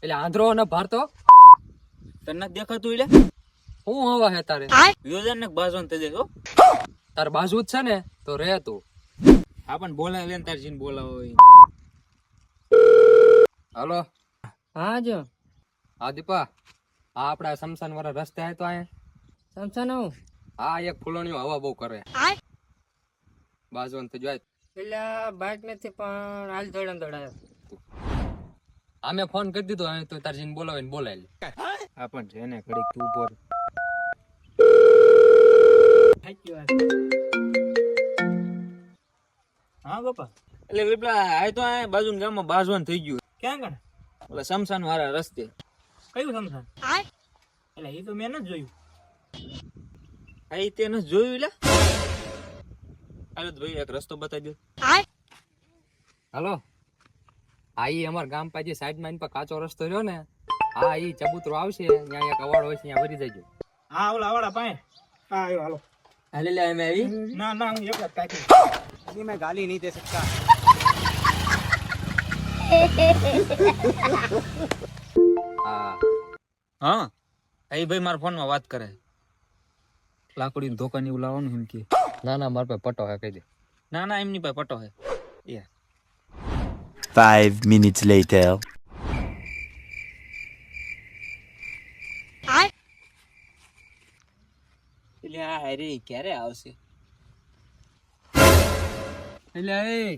એટલે આંધ્રો ને ભારતો તને દેખાતું એટલે હું હવા હે તારે યોજન ને બાજોન થઈ જાય તાર બાજુ જ છે ને તો રે તું આપણ બોલાવે લે તાર જીન બોલાવો હાલો હા જો હા દીપા આ આપડા શમશાન વાળા રસ્તે આય તો આયા સમસા હું હા એક ફૂલોણીઓ હવા બહુ કરે બાજુ તો જોય એટલે બાઈક નથી પણ હાલ દોડા આમે ફોન કરી દીધો હવે તો તાર જીન બોલાવીને બોલાય લે આપણ છે ને ઘડીક તું ઉપર હા બાપા એટલે પેલા આ તો આ બાજુના ગામમાં બાજવાન થઈ ગયું ક્યાં કણ ઓલા શમશાન વાળા રસ્તે કયું શમશાન એટલે એ તો મેં ન જોયું આ તે ન જોયું લે હાલો તો ભાઈ એક રસ્તો બતાવી દો હાલો આ ઈ અમાર ગામ પાસે સાઈડ માં પર કાચો રસ્તો રહ્યો ને હા ઈ ચબૂતરો આવશે ત્યાં એક અવાડ હોય છે ત્યાં ભરી દેજો હા ઓલા વાળા પાસે હા આવ્યો હાલો હાલે લે અમે આવી ના ના હું એકલા કાકી मैं गाली नहीं दे सकता હા હા એ ભાઈ મારા ફોન માં વાત કરે લાકડી ની ધોકા ની એવું લાવવાનું એમ કે ના ના મારા પાસે પટો હે કહી દે ના ના એમની પાસે પટો હે 5 minutes later. એટલે આ અરે ક્યારે આવશે એટલે એ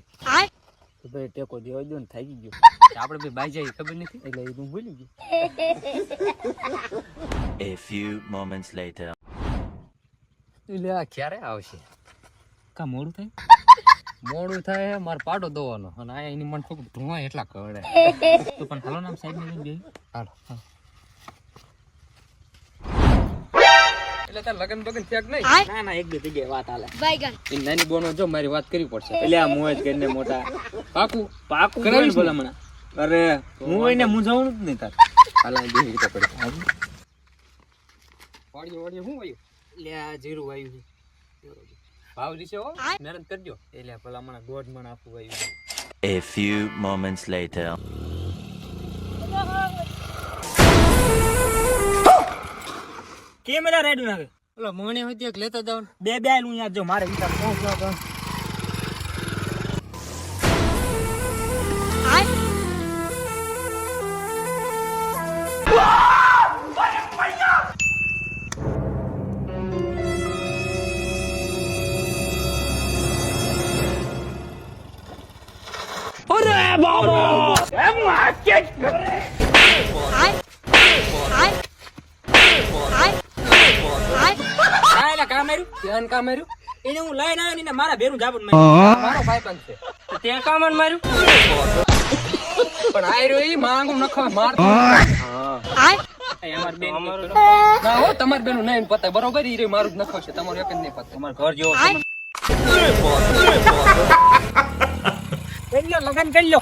તો ભાઈ ટેકો દેવા દો ને થાકી ગયો આપણે બે બાઈ જાય ખબર નથી એટલે એ હું ભૂલી ગયો A few moments later. એટલે આ ક્યારે આવશે કા મોડું થાય મોડું થાય મારે પાડો દોવાનો અને આ એની મન ખૂબ ધુઆ એટલા કવડે તો પણ હાલો નામ સાઈડ માં બે હાલો એટલે તાર લગન બગન થયા કે નહીં ના ના એક બે જગ્યાએ વાત હાલે એ નાની બોનો જો મારી વાત કરવી પડશે એટલે આ મોજ કરીને મોટા પાકું પાકું કરાવીશ બોલા મને અરે હું એને મૂંઝાવવાનું જ નહીં તાર હાલા બે રીતે પડી વાડીઓ વાડીઓ શું વાયું એટલે આ જીરું વાયું ભાવ દીશે હો મહેનત કરજો એટલે પેલા મને દોઢ મણ આપવું વાયું A few moments later. Camera ready નાખે ઓલો મોણે હોતી એક લેતા જાવ બે બે આલું યાર જો મારે વિચાર પહોંચવા તો ધ્યાન કા માર્યું એને હું લઈને આવ્યો ને મારા ભેરું જાબન મારો ભાઈબંધ છે તે કામન માર્યું પણ આયરો ઈ માંગુ નખો માર અમાર બેન ના હો તમાર બેનું નહીં પતા બરોબર ઈ રે મારું જ નખો છે તમારું એક જ નહીં પતા અમાર ઘર જેવો લગન કરી લો